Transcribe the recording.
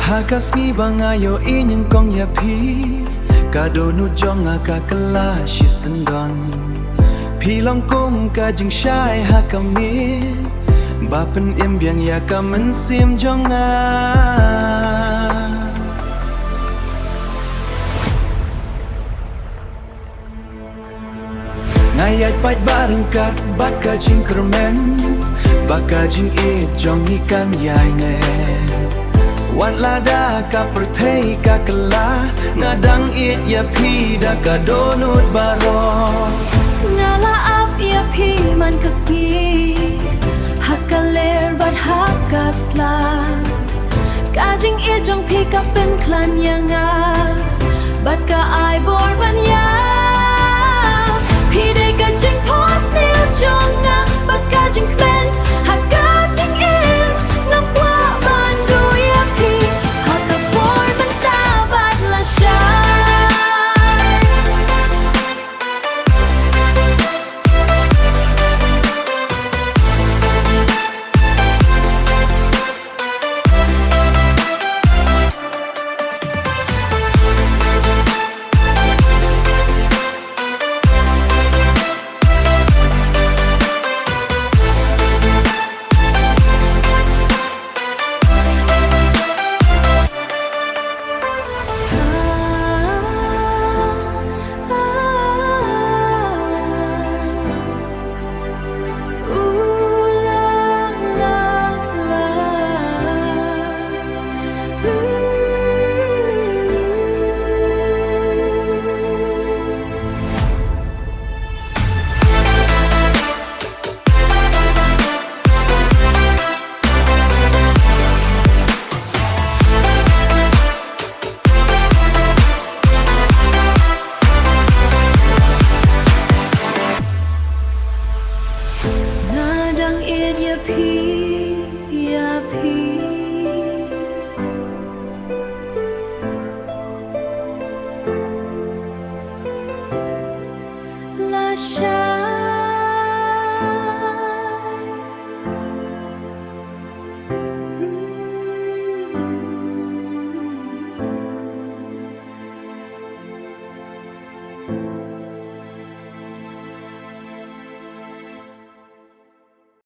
Hakas ngi bangayo inyong kong yapi Kado nu jong akakala shisendon Pilong kum kajing syai hakami Bapen imbiang ya kamen sim jonga Ngayat pait bareng kat bakajing kermen Bakajing it jong ikan yai ne Wan lada ka pertei ka kela Ngadang it ya pi da ka donut baro Ngala ap ya pi man kasngi Hakaler bat hakasla Kajing it jong pi ka pen klan yanga Bat ka ai bor ban ya Pi de kajing pos nil jonga Bat kajing kmen hakajing it Ngam kwa bandu ya pi Hakapor ban tabat la syai Ngadang it ya pi